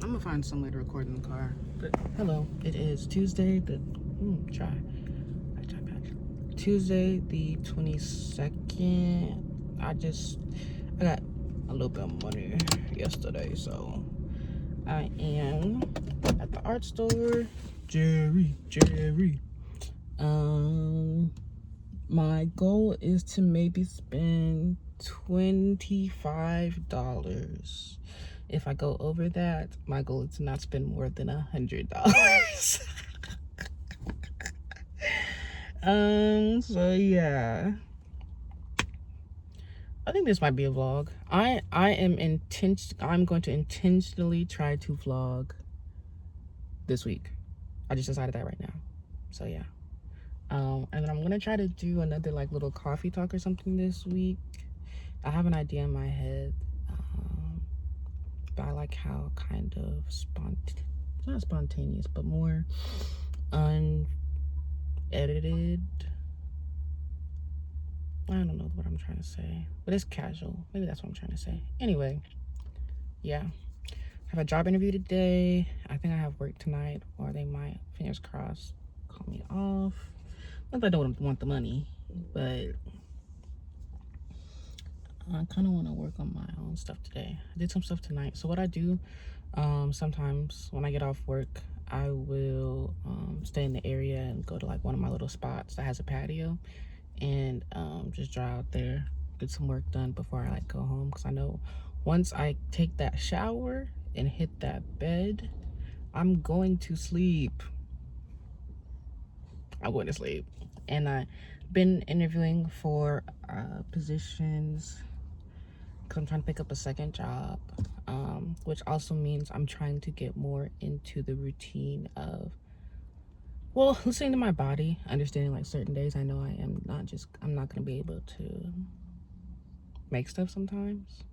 I'm gonna find some way to record in the car. But hello, it is Tuesday. Tuesday the 22nd. I got a little bit of money yesterday, so I am at the art store. Jerry. My goal is to maybe spend $25. If I go over that, my goal is to not spend more than $100. So yeah. I think this might be a vlog. I'm going to intentionally try to vlog this week. I just decided that right now. So yeah. And then I'm gonna try to do another like little coffee talk or something this week. I have an idea in my head, but I like how kind of not spontaneous, but more unedited. I don't know what I'm trying to say, but it's casual. Maybe that's what I'm trying to say. Anyway, yeah. I have a job interview today. I think I have work tonight, or they might, fingers crossed, call me off. Not that I don't want the money, but I kind of want to work on my own stuff today. I did some stuff tonight. So what I do, sometimes when I get off work, I will stay in the area and go to like one of my little spots that has a patio, and just drive out there, get some work done before I like go home. Because I know once I take that shower and hit that bed, I'm going to sleep. I'm going to sleep. And I've been interviewing for positions because I'm trying to pick up a second job, which also means I'm trying to get more into the routine of, well, listening to my body, understanding like certain days I know I'm not going to be able to make stuff sometimes.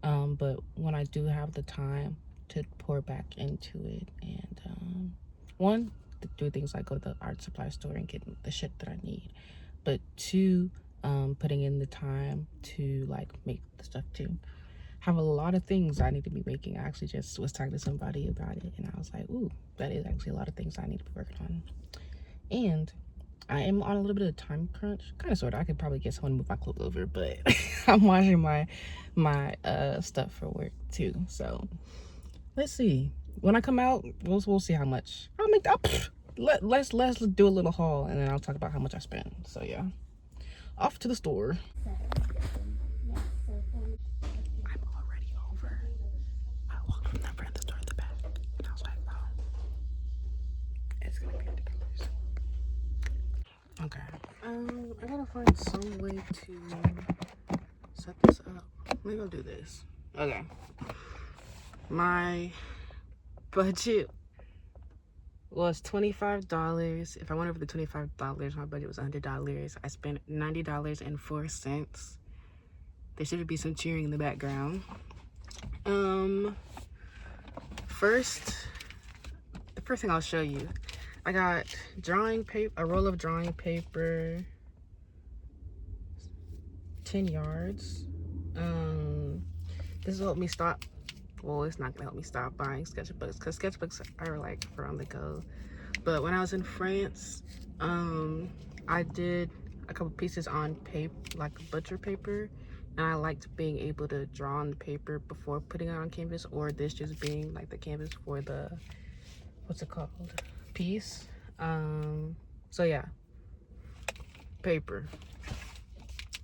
But when I do have the time to pour back into it, and one, to do things like go to the art supply store and get the shit that I need, but two, putting in the time to like make the stuff too. Have a lot of things I need to be making. I actually just was talking to somebody about it, and I was like, ooh, that is actually a lot of things I need to be working on. And I am on a little bit of a time crunch, kind of, sort of. I could probably get someone to move my clothes over, but I'm washing my stuff for work too. So let's see. When I come out, we'll see how much I'll make. Let's do a little haul, and then I'll talk about how much I spent. So yeah, off to the store. I'm already over. I walked from that front of the store to the back, and I was like, oh, it's gonna be $50. Okay. I gotta find some way to set this up. Maybe I'll do this. Okay. My budget was $25. If I went over the $25, my budget was $100. I spent $90.04. There should be some cheering in the background. The first thing I'll show you, I got drawing paper, a roll of drawing paper, 10 yards. This will help me stop. Well, it's not gonna help me stop buying sketchbooks, because sketchbooks are like for on the go. But when I was in France, I did a couple pieces on paper, like butcher paper, and I liked being able to draw on the paper before putting it on canvas, or this just being like the canvas for the, what's it called, piece. So yeah, paper.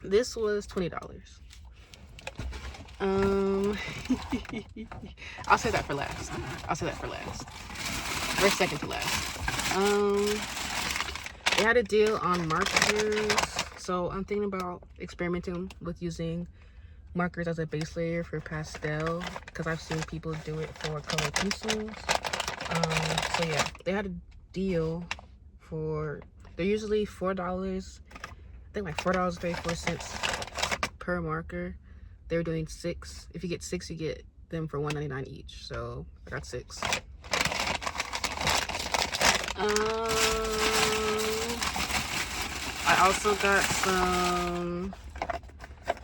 This was $20. I'll say that for last. Or second to last. They had a deal on markers, so I'm thinking about experimenting with using markers as a base layer for pastel, because I've seen people do it for color pencils. So yeah, they had a deal for, they're usually $4, I think like $4.34 per marker. They were doing 6. If you get 6, you get them for $1.99 each. So I got 6. I also got some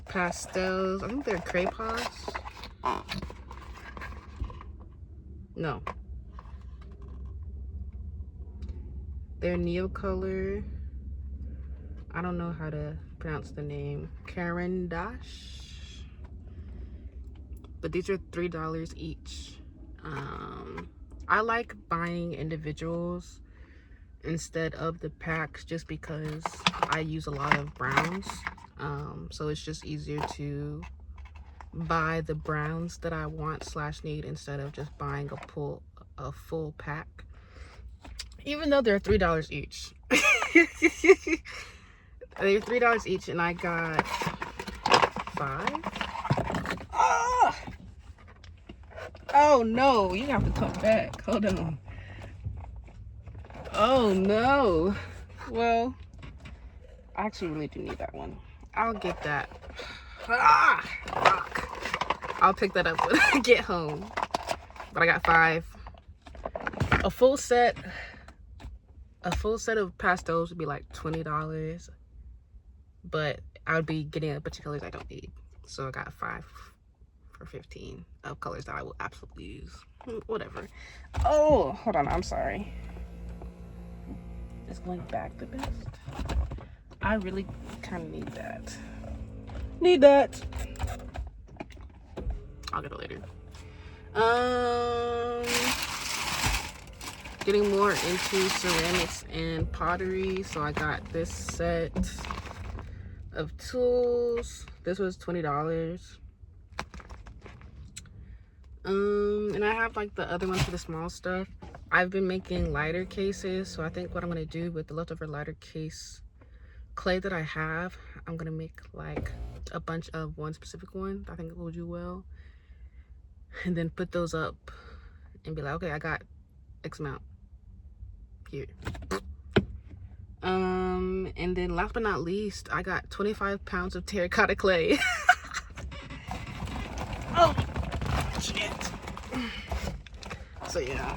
pastels. I think they're crayons. No. They're Neocolor. I don't know how to pronounce the name. Caran d'Ache. But these are $3 each. I like buying individuals instead of the packs just because I use a lot of browns. So it's just easier to buy the browns that I want / need instead of just buying a full pack. Even though they're $3 each. They're $3 each and I got 5. Ah! Oh no, you have to come back. Hold on. Oh no. Well, I actually really do need that one. I'll get that. Ah, fuck. I'll pick that up when I get home. But I got 5. A full set of pastels would be like $20. But I would be getting a bunch of colors I don't need. So I got 5 for 15 of colors that I will absolutely use. Whatever. Oh, hold on. I'm sorry. Is going back the best? I really kind of need that. Need that. I'll get it later. Getting more into ceramics and pottery. So I got this set of tools. This was $20. And I have like the other ones for the small stuff. I've been making lighter cases, so I think what I'm gonna do with the leftover lighter case clay that I have, I'm gonna make like a bunch of one specific one that I think will do well, and then put those up and be like, okay, I got X amount here. And then last but not least, I got 25 pounds of terracotta clay. Oh shit. So yeah,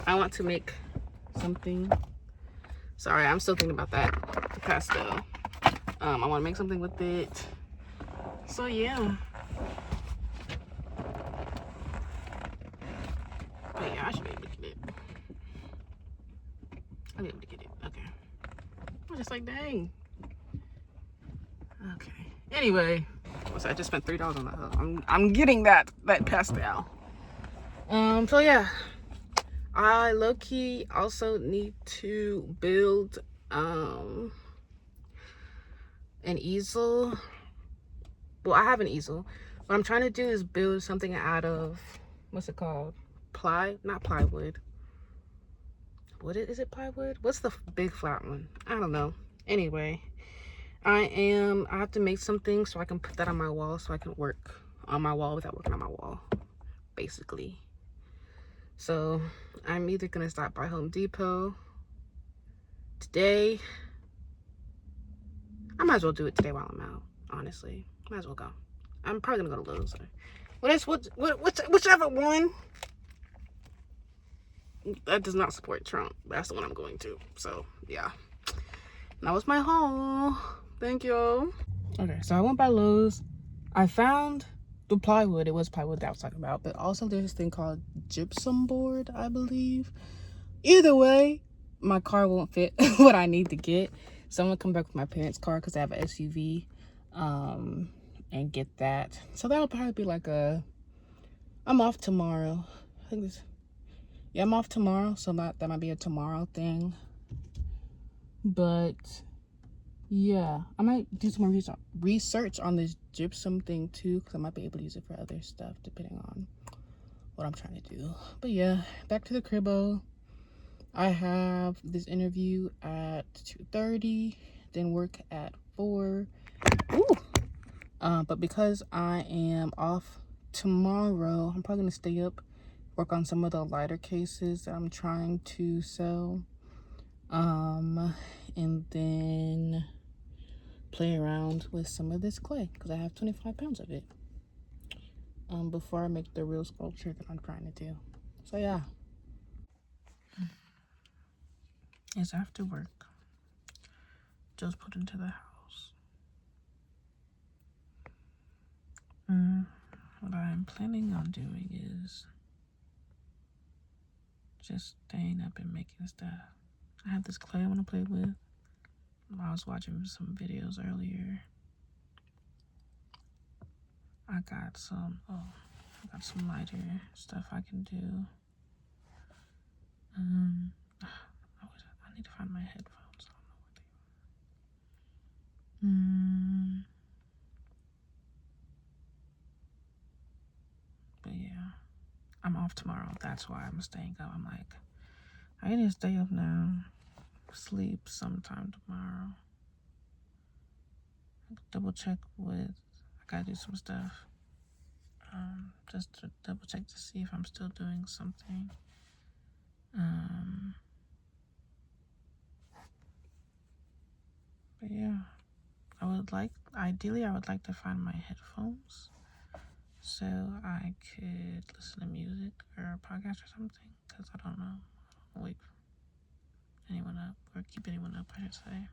I want to make something. Sorry, I'm still thinking about that pastel. I want to make something with it. So yeah. But yeah, I should be able to get it. I'll be able to get it. Okay. I'm just like, dang. Okay. Anyway, so I just spent $3 on that. I'm getting that pastel. So yeah. I low-key also need to build an easel. Well, I have an easel. What I'm trying to do is build something out of, what's it called? Not plywood. Is it plywood? What's the big flat one? I don't know. Anyway, I have to make something so I can put that on my wall so I can work on my wall without working on my wall, basically. So I'm either gonna stop by Home Depot today. I might as well do it today while I'm out, honestly. Might as well go. I'm probably gonna go to Lowe's. Whichever one that does not support Trump, that's the one I'm going to. So yeah, that was my haul. Thank you. Okay, so I went by Lowe's. I found the plywood. It was plywood that I was talking about, but also there's this thing called gypsum board, I believe. Either way, my car won't fit what I need to get, so I'm gonna come back with my parents' car because they have an SUV, and get that. So that'll probably be like I'm off tomorrow. I think I'm off tomorrow, so that might be a tomorrow thing. But yeah, I might do some more research on this gypsum thing too, because I might be able to use it for other stuff depending on what I'm trying to do. But yeah, back to the cribbo. I have this interview at 2:30, then work at 4. Ooh. But because I am off tomorrow, I'm probably gonna stay up, work on some of the lighter cases that I'm trying to sell, and then play around with some of this clay because I have 25 pounds of it, before I make the real sculpture that I'm trying to do. So yeah, it's after work. Just put into the house. What I'm planning on doing is just staying up and making stuff. I have this clay I want to play with. I was watching some videos earlier. I got some lighter stuff I can do. I need to find my headphones. I don't know what they are. But yeah, I'm off tomorrow. That's why I'm staying up. I'm like, I need to stay up now. Sleep sometime tomorrow. Double check with, I gotta do some stuff. Just to double check to see if I'm still doing something. But yeah, ideally I would like to find my headphones so I could listen to music or a podcast or something, because I don't know. I'll wake anyone up, or keep anyone up, I should say.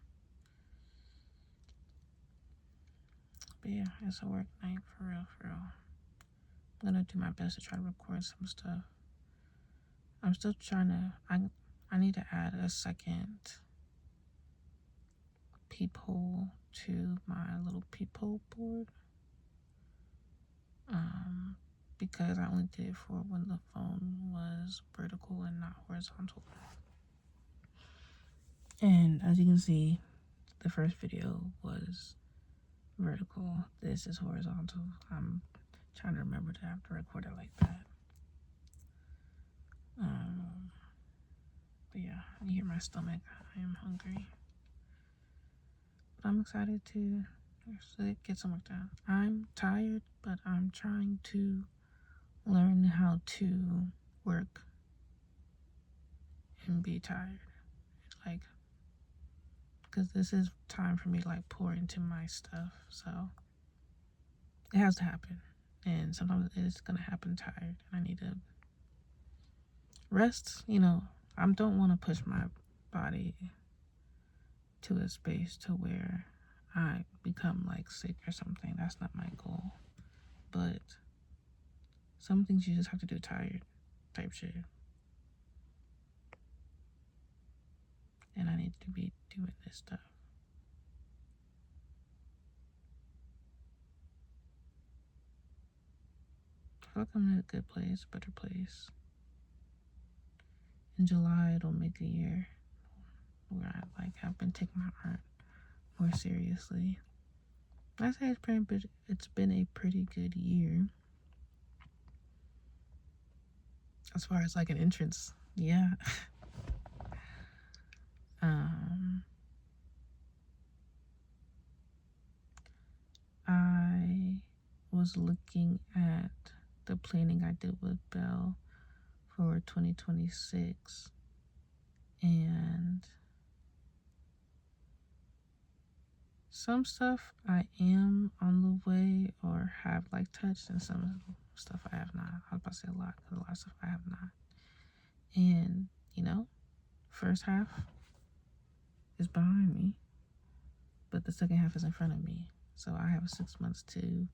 But yeah, it's a work night for real, for real. I'm gonna do my best to try to record some stuff. I'm still trying to, I need to add a second peephole to my little peephole board. Because I only did it for when the phone was vertical and not horizontal. And as you can see, the first video was vertical. This is horizontal. I'm trying to remember to have to record it like that. But yeah, you hear my stomach. I am hungry. But I'm excited to get some work done. I'm tired, but I'm trying to learn how to work and be tired. Like, because this is time for me to like pour into my stuff, so it has to happen. And sometimes it's gonna happen tired, and I need to rest. I don't want to push my body to a space to where I become like sick or something. That's not my goal. But some things you just have to do tired, type shit. And I need to be doing this stuff. I feel like I'm in a good place, better place. In July, it'll make a year where I have been taking my art more seriously. I say it's been a pretty good year. As far as like an entrance, yeah. I was looking at the planning I did with Belle for 2026, and some stuff I am on the way or have like touched, and some stuff I have not. I was about to say a lot, because a lot of stuff I have not. And first half is behind me, but the second half is in front of me. So I have 6 months to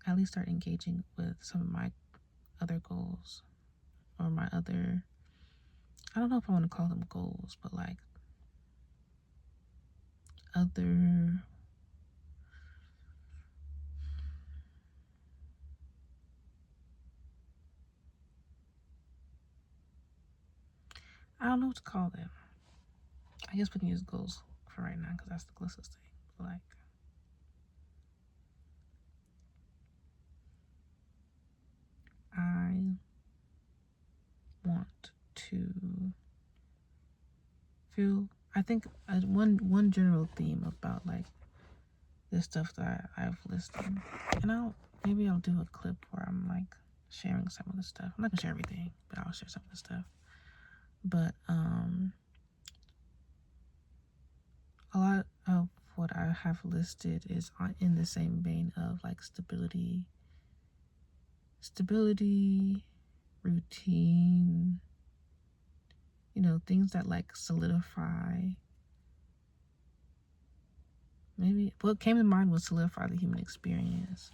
at least start engaging with some of my other goals, or my other, I don't know if I want to call them goals, but like other, I don't know what to call them. I guess we can use goals for right now, because that's the closest thing. But like, I want to feel, I think one general theme about like this stuff that I've listed, and maybe I'll do a clip where I'm like sharing some of the stuff. I'm not gonna share everything, but I'll share some of the stuff. But a lot of what I have listed is in the same vein of like stability, routine, things that like solidify. Maybe what came to mind was solidify the human experience.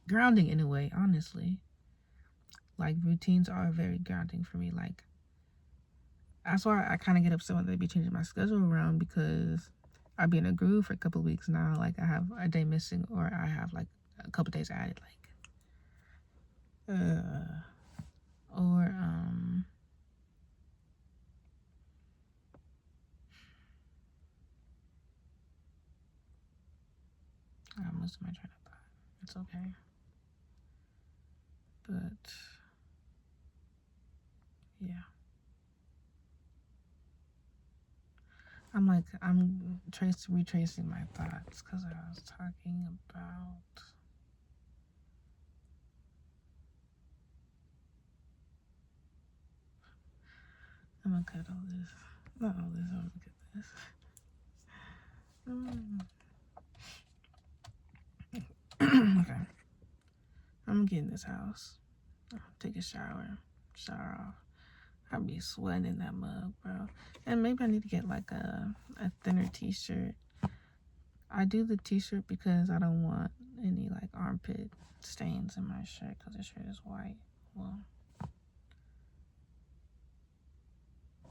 Grounding in a way, honestly. Like, routines are very grounding for me. Like, that's why I kind of get upset when they be changing my schedule around, because I'll be in a groove for a couple of weeks now. Like, I have a day missing, or I have like a couple days added. Like, or I'm losing my train of thought. It's okay, but yeah. I'm retracing my thoughts because I was talking about. I'm gonna cut all this. Not all this. I'm gonna cut this. Okay. I'm gonna get in this house. Take a shower. Shower off. I'll be sweating in that mug, bro. And maybe I need to get like a thinner t-shirt. I do the t-shirt because I don't want any like armpit stains in my shirt, because the shirt is white. Well,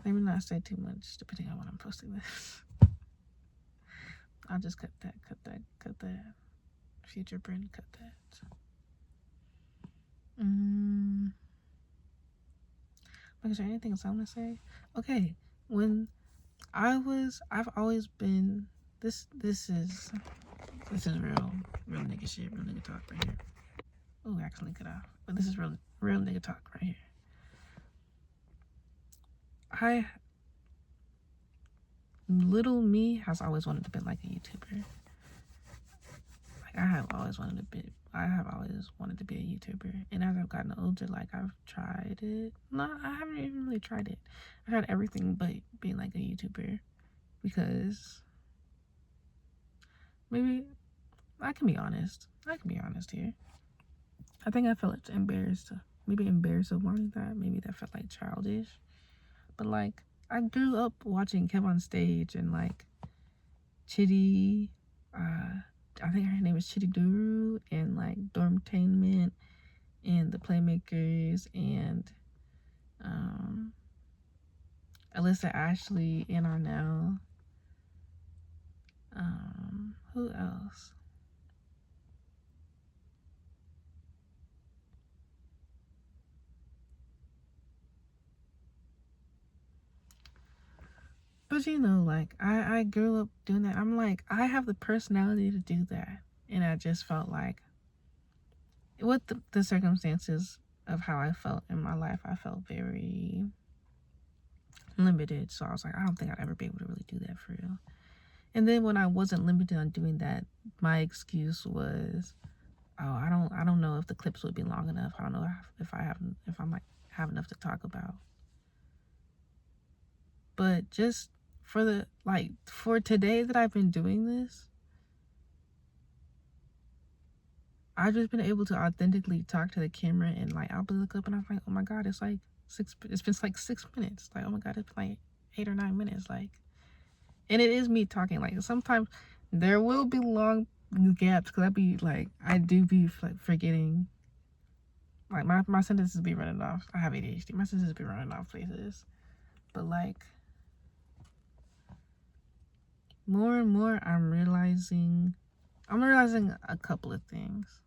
maybe not say too much depending on when I'm posting this. I'll just cut that. Future Bryn, cut that. Like, is there anything else I'm gonna say? Okay, when I've always been, this is real nigga shit, real nigga talk right here. Oh, accidentally cut off. But this is real nigga talk right here. Little me has always wanted to be like a YouTuber. Like, I have always wanted to be a YouTuber. And as I've gotten older, like, I've tried it. No, I haven't even really tried it. I've tried everything but being like a YouTuber, because maybe I can be honest here. I think I felt embarrassed of wanting that. Maybe that felt like childish. But like, I grew up watching Kev on Stage and like Chitty, I think her name is Chitty Duru, and like Dormtainment and the Playmakers, and Alyssa Ashley and Arnell. Who else? But you know, like, I grew up doing that. I'm like, I have the personality to do that. And I just felt like, with the circumstances of how I felt in my life, I felt very limited. So I was like, I don't think I'd ever be able to really do that for real. And then when I wasn't limited on doing that, my excuse was, oh, I don't know if the clips would be long enough. I don't know if I might have enough to talk about. But just for today that I've been doing this, I've just been able to authentically talk to the camera, and like, I'll look up and I'm like, oh my god, it's been like 6 minutes. Like, oh my god, it's been like 8 or 9 minutes. Like, and it is me talking. Like, sometimes there will be long gaps, because I do be like forgetting. Like, my sentences be running off. I have ADHD. My sentences be running off places. But like, more and more, I'm realizing a couple of things.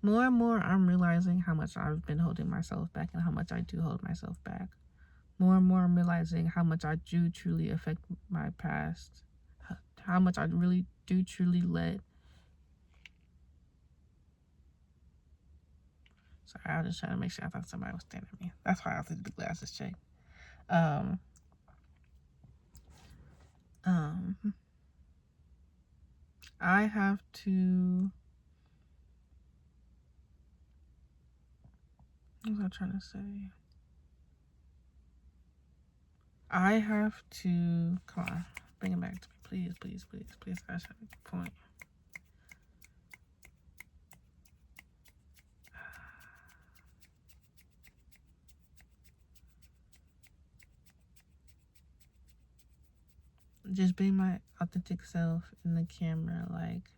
More and more, I'm realizing how much I've been holding myself back, and how much I do hold myself back. More and more, I'm realizing how much I do truly affect my past. How much I really do truly let. Sorry, I was just trying to make sure. I thought somebody was staring at me. That's why I have to do the glasses check. I have to. What was I trying to say? I have to. Come on, bring it back to me, please. I just have a point. Just being my authentic self in the camera, like,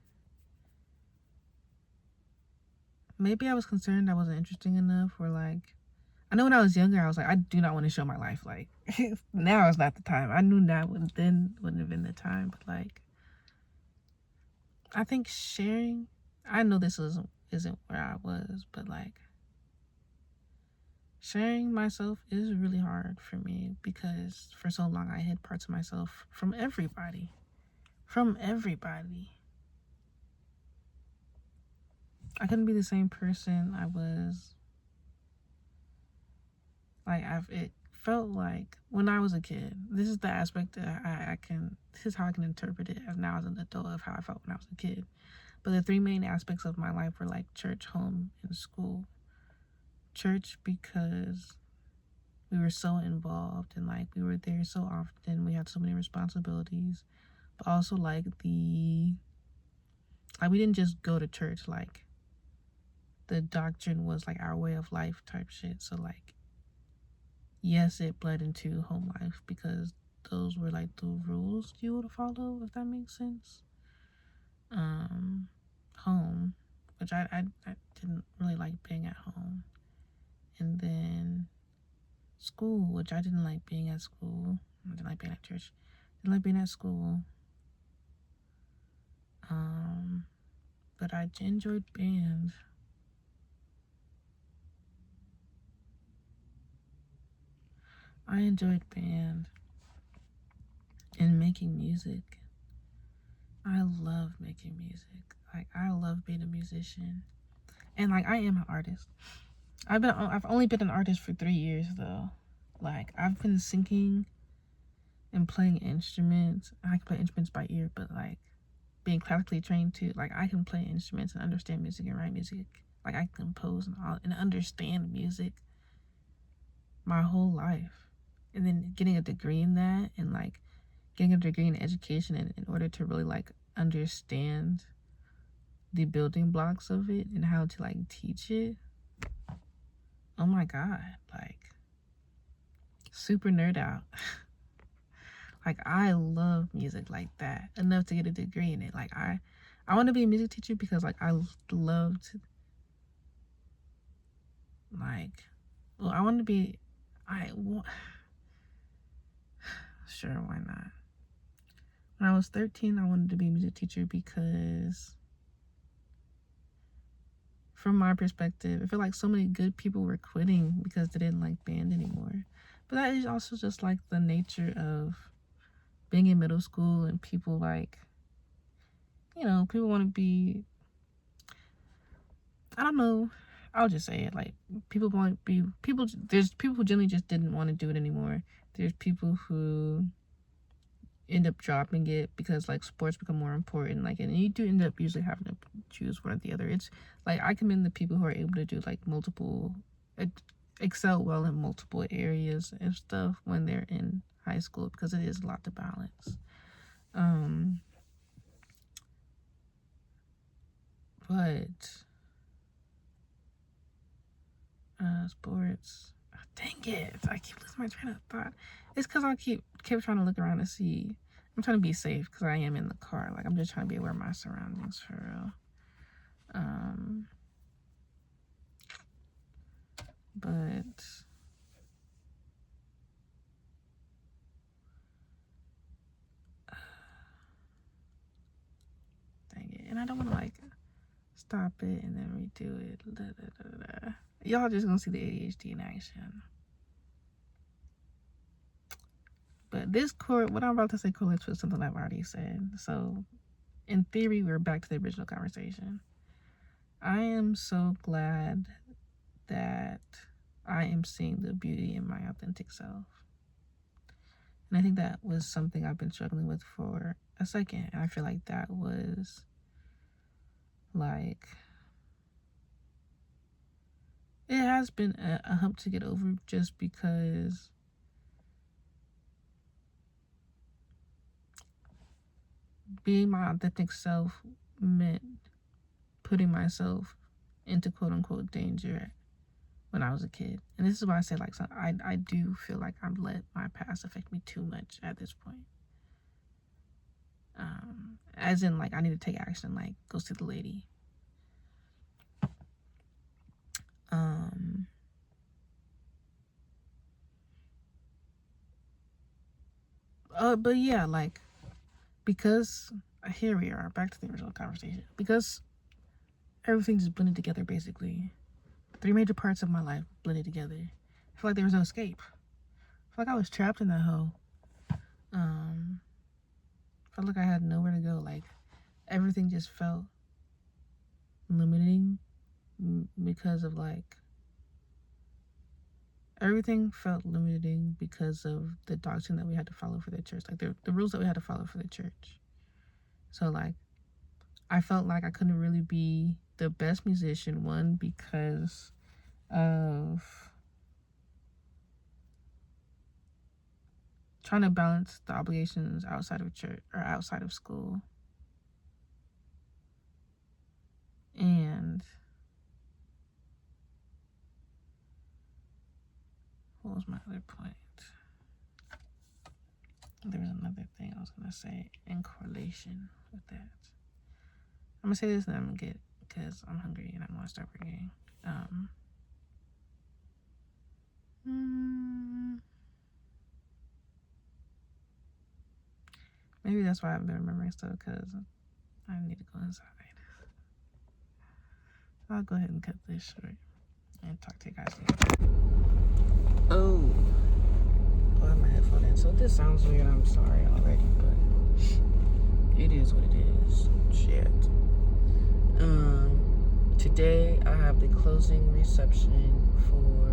maybe I was concerned I wasn't interesting enough, or like, I know when I was younger, I was like, I do not want to show my life. Like, now is not the time. I knew that wouldn't have been the time. But like, I think sharing, I know this isn't where I was, but like, sharing myself is really hard for me because for so long I hid parts of myself from everybody. From everybody. I couldn't be the same person I was. Like, it felt like when I was a kid, this is the aspect that this is how I can interpret it as now as an adult of how I felt when I was a kid. But the three main aspects of my life were like church, home, and school. Church because we were so involved and like we were there so often, we had so many responsibilities. But also like we didn't just go to church, like the doctrine was like our way of life type shit. So like, yes, it bled into home life because those were like the rules you would follow, if that makes sense. Home, which I didn't really like being at home. And then school, which I didn't like being at school. I didn't like being at church. I didn't like being at school. But I enjoyed band. I enjoyed band and making music. I love making music. Like, I love being a musician. And like, I am an artist. I've only been an artist for 3 years though. Like, I've been singing and playing instruments. I can play instruments by ear, but like being classically trained too. Like, I can play instruments and understand music and write music. Like, I compose and understand music my whole life. And then getting a degree in that and like getting a degree in education in order to really like understand the building blocks of it and how to like teach it. Oh my god, like super nerd out. Like, I love music like that enough to get a degree in it. Like, I want to be a music teacher because like I loved like, well, I want to be sure, why not? When I was 13, I wanted to be a music teacher because from my perspective, I feel like so many good people were quitting because they didn't like band anymore. But that is also just like the nature of being in middle school and people like, you know, people want to be, I don't know, I'll just say it, like there's people who generally just didn't want to do it anymore. There's people who end up dropping it because like sports become more important, like, and you do end up usually having to choose one or the other. It's like, I commend the people who are able to do like multiple, excel well in multiple areas and stuff when they're in high school, because it is a lot to balance. But sports, oh, dang it, I keep losing my train of thought. It's because I kept trying to look around to see. I'm trying to be safe because I am in the car. Like, I'm just trying to be aware of my surroundings for real. But dang it, and I don't want to like stop it and then redo it. Da, da, da, da. Y'all just gonna see the ADHD in action. But this what I'm about to say correlates with something I've already said. So, in theory, we're back to the original conversation. I am so glad that I am seeing the beauty in my authentic self. And I think that was something I've been struggling with for a second. And I feel like that was like, it has been a hump to get over, just because being my authentic self meant putting myself into quote unquote danger when I was a kid. And this is why I say, like, so I do feel like I've let my past affect me too much at this point. As in, like, I need to take action, like, go see the lady. But yeah, like, because here we are back to the original conversation. Because everything just blended together, basically. 3 major parts of my life blended together. I feel like there was no escape. I feel like I was trapped in that hole. I felt like I had nowhere to go. Like, everything just felt limiting because of, like, everything felt limiting because of the doctrine that we had to follow for the church. Like, the rules that we had to follow for the church. So, like, I felt like I couldn't really be the best musician, one, because of trying to balance the obligations outside of church or outside of school. And what was my other point? There was another thing I was going to say in correlation with that. I'm going to say this and then I'm going to get, because I'm hungry and I want to start working. Maybe that's why I've been remembering stuff, because I need to go inside. I'll go ahead and cut this short and talk to you guys later. Oh, I have my headphone in, so if this sounds weird, I'm sorry already, but it is what it is. Shit. Today I have the closing reception for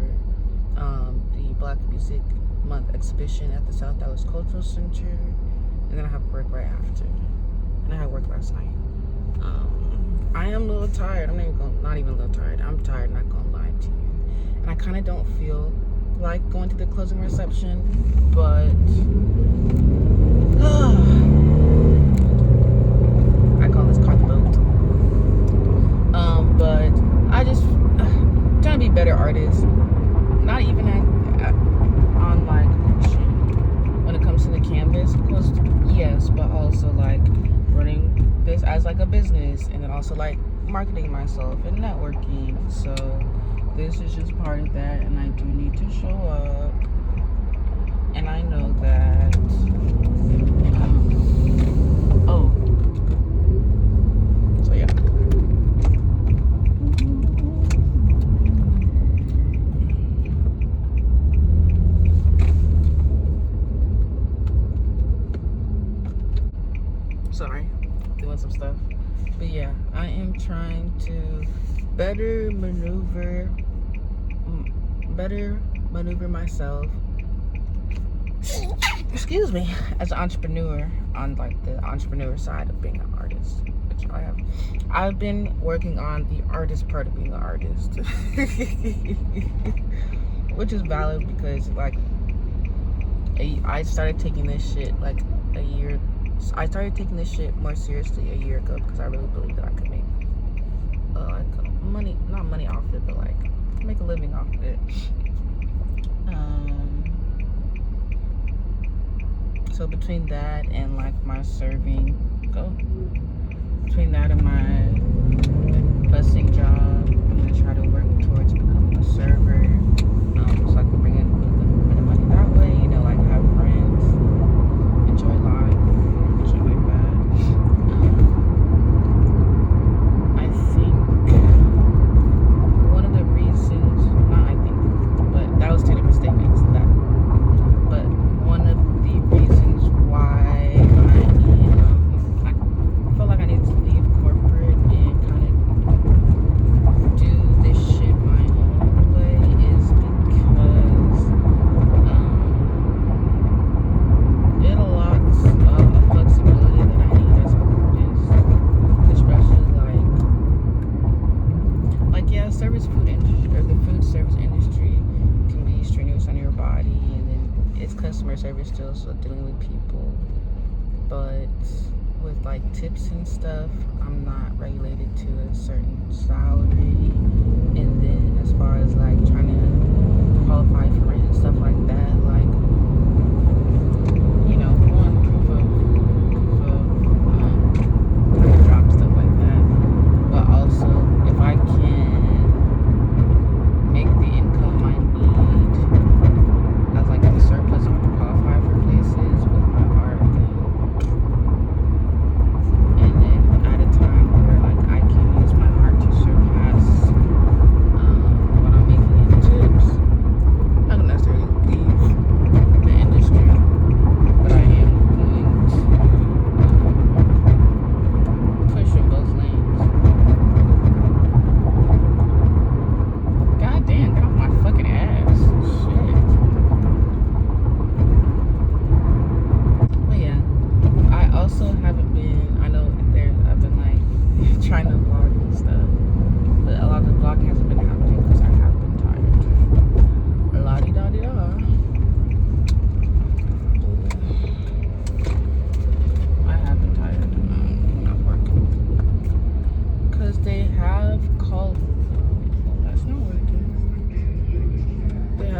the Black Music Month exhibition at the South Dallas Cultural Center, and then I have work right after, and I had work last night. I am a little tired. Not even a little tired. I'm tired, not gonna lie to you. And I kind of don't feel like going to the closing reception, but I call this caught the boat. But I just trying to be better artists. Not even on like when it comes to the canvas, of course, yes, but also like running this as like a business, and then also like marketing myself and networking. So this is just part of that, and I do need to show up, and I know that so yeah. Sorry, doing some stuff. But yeah, I am trying to better maneuver myself, excuse me, as an entrepreneur on like the entrepreneur side of being an artist, which I've been working on the artist part of being an artist, which is valid because like I started taking this shit more seriously a year ago, because I really believe that I could make not money off it, but like make a living off of it. So between that and like my between that and my busing job, I'm gonna try to work towards becoming a server, so I can bring in a bit of money that way, you know, like have friends, enjoy life, shit like that. I think one of the reasons, but that was two different statements. But one of the reasons why I feel like I need to leave corporate and kind of do this shit my own way is because it unlocks a flexibility that I need as an artist, especially like yeah, service food industry or the food service industry can be strenuous on your body, and then it's customer service still, so dealing with people. But with like tips and stuff, I'm not regulated to a certain salary, and then as far as like trying to qualify for rent and stuff like that, like, you know, proof of job, stuff like that. But also, if I can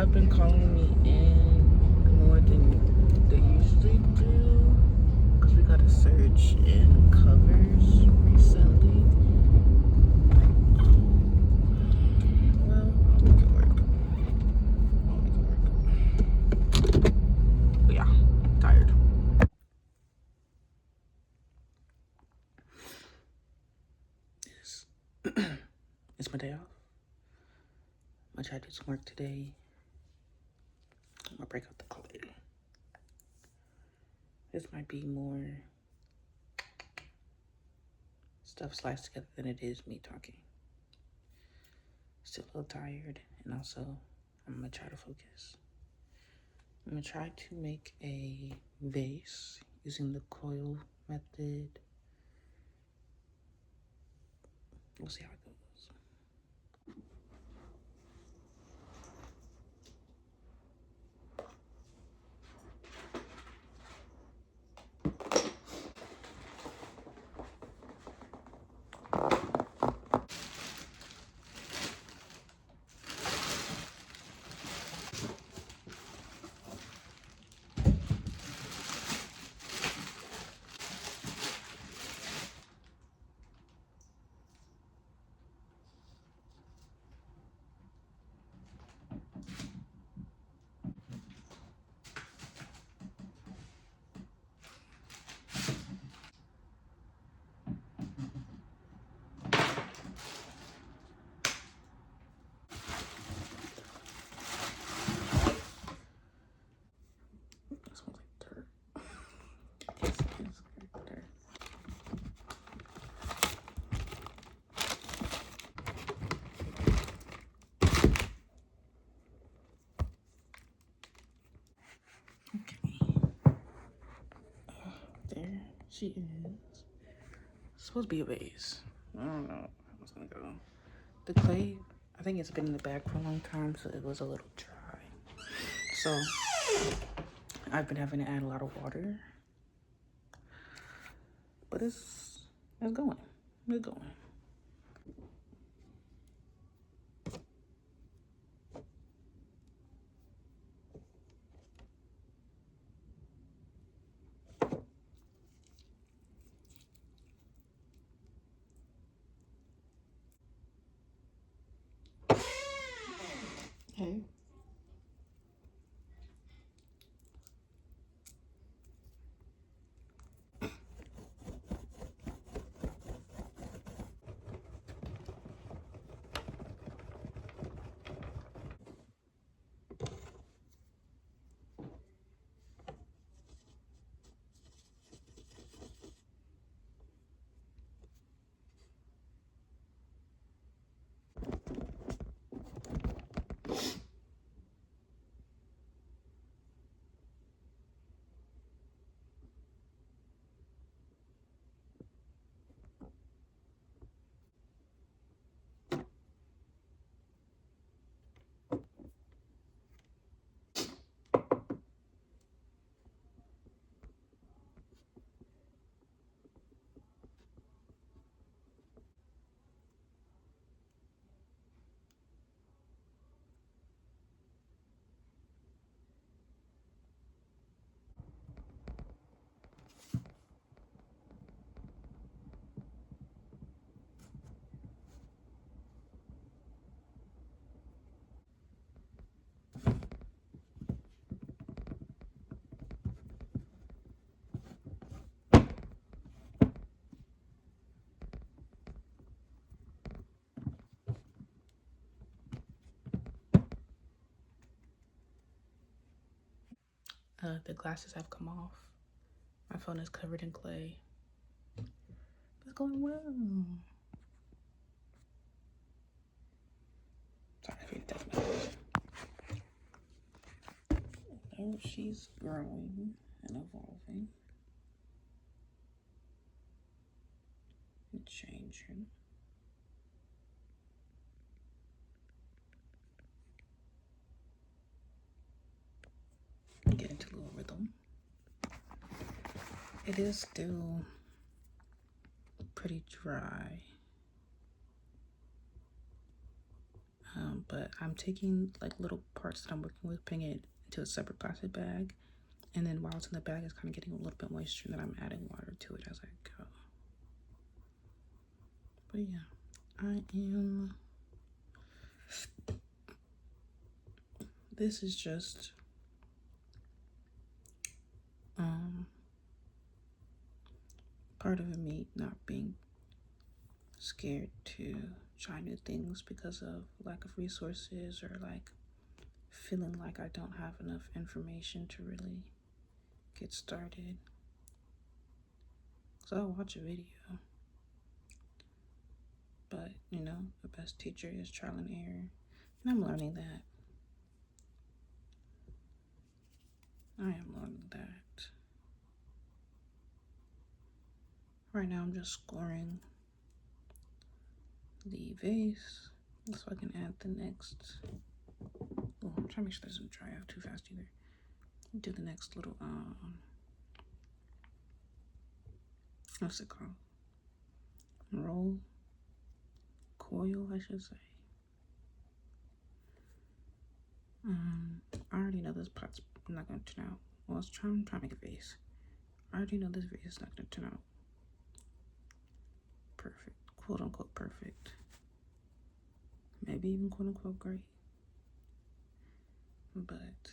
have been calling me in more than they usually do because we got a surge in covers recently. Well, I'll make it work. But yeah, tired. It's my day off. I'm gonna try to do some work today. I'm gonna break out the clay. This might be more stuff sliced together than it is me talking. Still a little tired, and also I'm gonna try to focus. I'm gonna try to make a vase using the coil method. We'll see how it goes. It smells like dirt. It smells like dirt. Okay. There she is. It's supposed to be a vase. I don't know how it's gonna go. The clay, I think it's been in the bag for a long time, so it was a little dry. So I've been having to add a lot of water. But it's going. It's going. Hey. The glasses have come off. My phone is covered in clay. It's going well. Sorry if you text message. Oh, she's growing and evolving and changing. Get into a little rhythm. It is still pretty dry. But I'm taking like little parts that I'm working with, putting it into a separate plastic bag, and then while it's in the bag, it's kind of getting a little bit moisture, and then I'm adding water to it as I go. But yeah, I am. This is just part of me not being scared to try new things because of lack of resources or like feeling like I don't have enough information to really get started. So I'll watch a video, but you know, the best teacher is trial and error, and I'm learning that. I am learning that. Right now, I'm just scoring the vase so I can add the next. Oh, I'm trying to make sure this doesn't dry out too fast either. Do the next little what's it called? Roll coil, I should say. I already know this pot's not gonna turn out. Well, I'm trying to make a vase. I already know this vase is not gonna turn out perfect, quote unquote perfect. Maybe even quote unquote great. But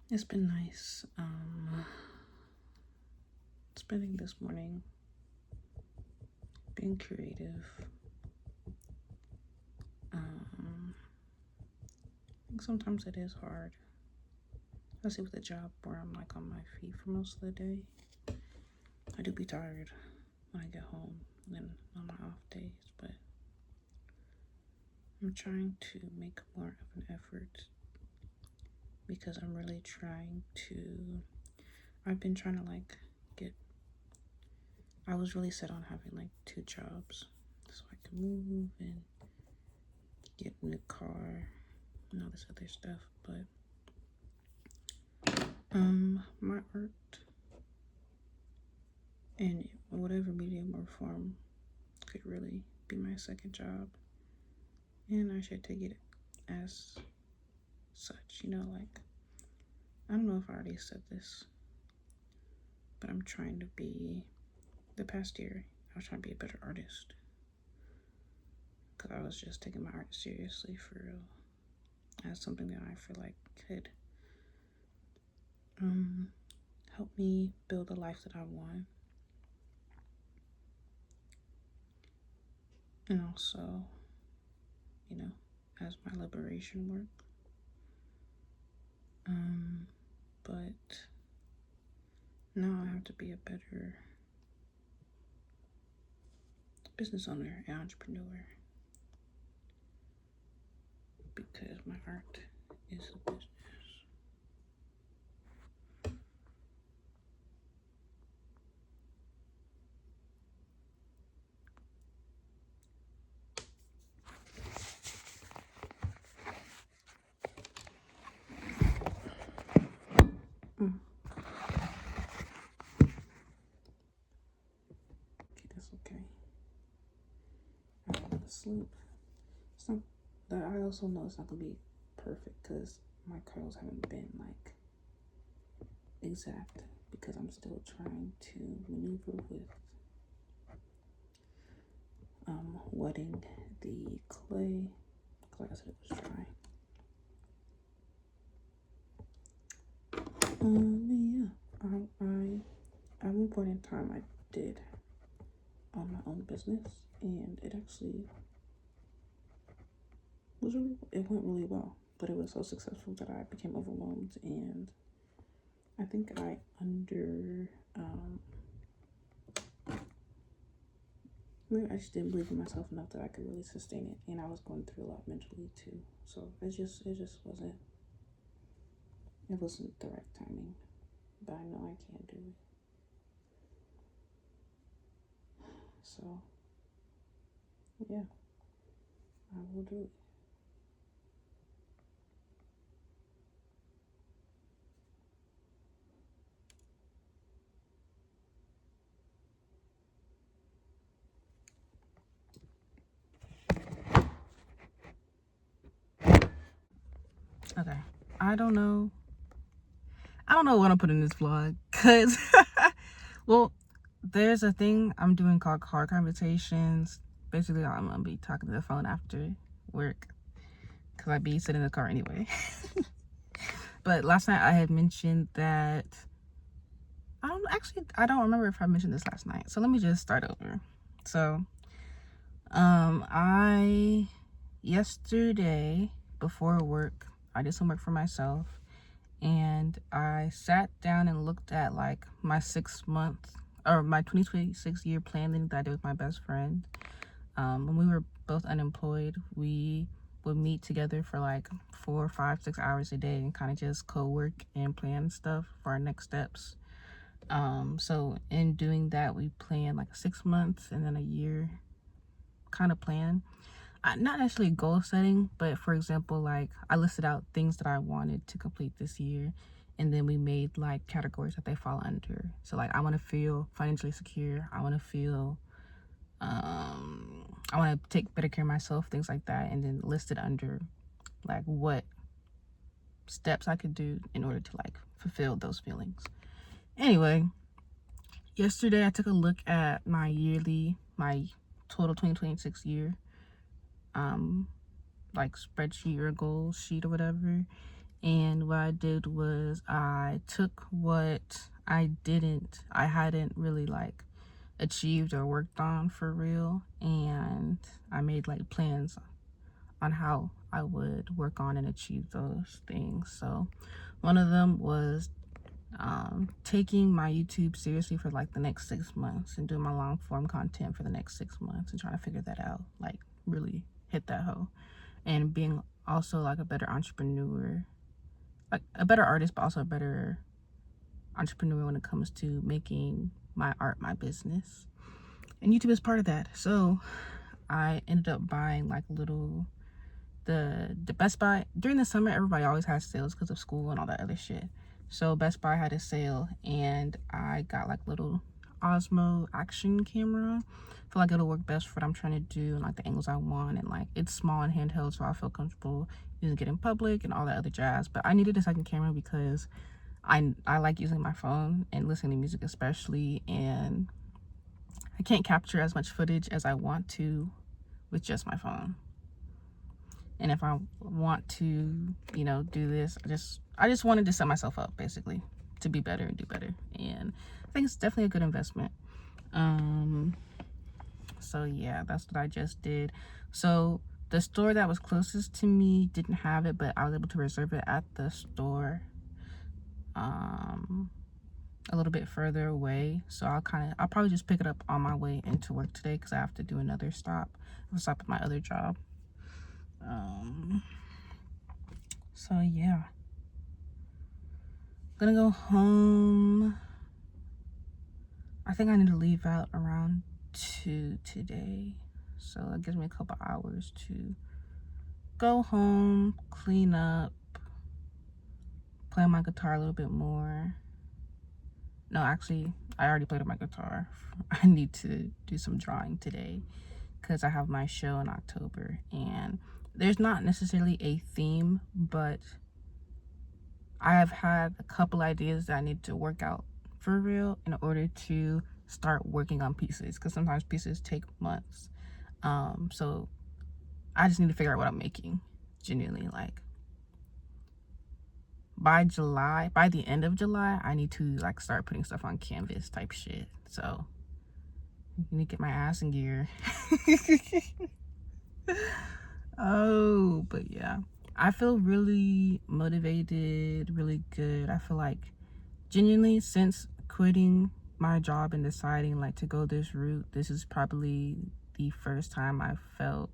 it's been nice spending this morning being creative. I think sometimes it is hard, especially with a job where I'm like on my feet for most of the day. I do be tired when I get home and on my off days, but I'm trying to make more of an effort because I'm really trying to. I've been trying to like get. I was really set on having like 2 jobs so I could move and get a new car and all this other stuff, but my art in whatever medium or form could really be my second job, and I should take it as such, you know, like I don't know if I already said this, but I'm trying to be, the past year I was trying to be a better artist because I was just taking my art seriously for real as something that I feel like could help me build the life that I want, and also, you know, as my liberation work. But now I have to be a better business owner and entrepreneur because my art is a business. Okay, that's okay. I want to sleep. It's not that I also know it's not gonna be perfect because my curls haven't been like exact because I'm still trying to maneuver with wetting the clay. Like I said, it was dry. Yeah, at one point in time I did own my own business, and it actually it went really well, but it was so successful that I became overwhelmed, and I think I I just didn't believe in myself enough that I could really sustain it, and I was going through a lot mentally too. So it just wasn't the right timing. But I know I can do it. So yeah, I will do it. Okay. I don't know what I'm putting in this vlog, because, well, there's a thing I'm doing called car conversations. Basically, I'm gonna be talking to the phone after work, because I be sitting in the car anyway. But last night I had mentioned that, I don't remember if I mentioned this last night. So let me just start over. So, yesterday before work, I did some work for myself, and I sat down and looked at like my 2026 year planning that I did with my best friend. When we were both unemployed, we would meet together for like 4, 5, 6 hours a day and kind of just co-work and plan stuff for our next steps. So in doing that, we planned like 6 months and then a year kind of plan. Not necessarily goal setting, but for example, like I listed out things that I wanted to complete this year, and then we made like categories that they fall under. So like I want to feel financially secure, I want to feel I want to take better care of myself, things like that, and then listed under like what steps I could do in order to like fulfill those feelings. Anyway, yesterday I took a look at my total 2026 year like spreadsheet or goal sheet or whatever, and what I did was I took what I hadn't really like achieved or worked on for real, and I made like plans on how I would work on and achieve those things. So one of them was taking my YouTube seriously for like the next 6 months and doing my long form content for the next 6 months and trying to figure that out, like really hit that hoe, and being also like a better entrepreneur, like a better artist, but also a better entrepreneur when it comes to making my art my business. And YouTube is part of that. So I ended up buying like the Best Buy during the summer. Everybody always has sales because of school and all that other shit. So Best Buy had a sale, and I got like little Osmo action camera. I feel like it'll work best for what I'm trying to do and like the angles I want, and like it's small and handheld, so I feel comfortable using it in public and all that other jazz. But I needed a second camera because I like using my phone and listening to music especially, and I can't capture as much footage as I want to with just my phone. And if I want to, do this, I just wanted to set myself up basically to be better and do better. And I think it's definitely a good investment. So yeah, that's what I just did. So the store that was closest to me didn't have it, but I was able to reserve it at the store a little bit further away. So I'll probably just pick it up on my way into work today, because I have to do another stop. I'll stop at my other job. So yeah, gonna go home. I think I need to leave out around 2 today, so that gives me a couple hours to go home, clean up, play my guitar a little bit more. No, actually, I already played on my guitar. I need to do some drawing today because I have my show in October, and there's not necessarily a theme, but I have had a couple ideas that I need to work out for real in order to start working on pieces, because sometimes pieces take months. So I just need to figure out what I'm making genuinely. Like by the end of July, I need to like start putting stuff on canvas type shit. So I need to get my ass in gear. Oh, but yeah, I feel really motivated, really good. I feel like genuinely, since quitting my job and deciding like to go this route, this is probably the first time I felt,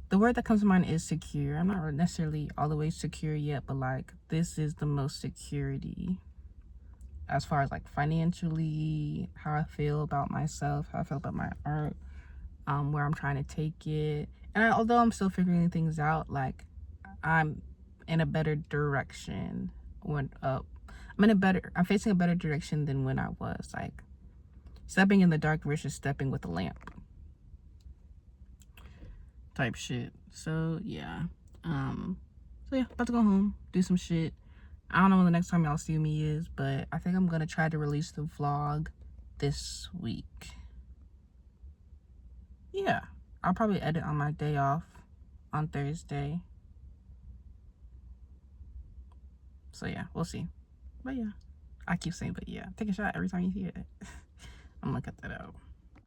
the word that comes to mind is secure. I'm not necessarily all the way secure yet, but like this is the most security as far as like financially, how I feel about myself, how I feel about my art, where I'm trying to take it. And although I'm still figuring things out, like I'm in a better direction I'm facing a better direction than when I was like stepping in the dark versus stepping with a lamp type shit. So yeah, So yeah, about to go home, do some shit. I don't know when the next time y'all see me is, but I think I'm gonna try to release the vlog this week. Yeah, I'll probably edit on my day off on Thursday. So yeah, we'll see. But yeah, I keep saying but yeah. Take a shot every time you hear it. I'm gonna cut that out.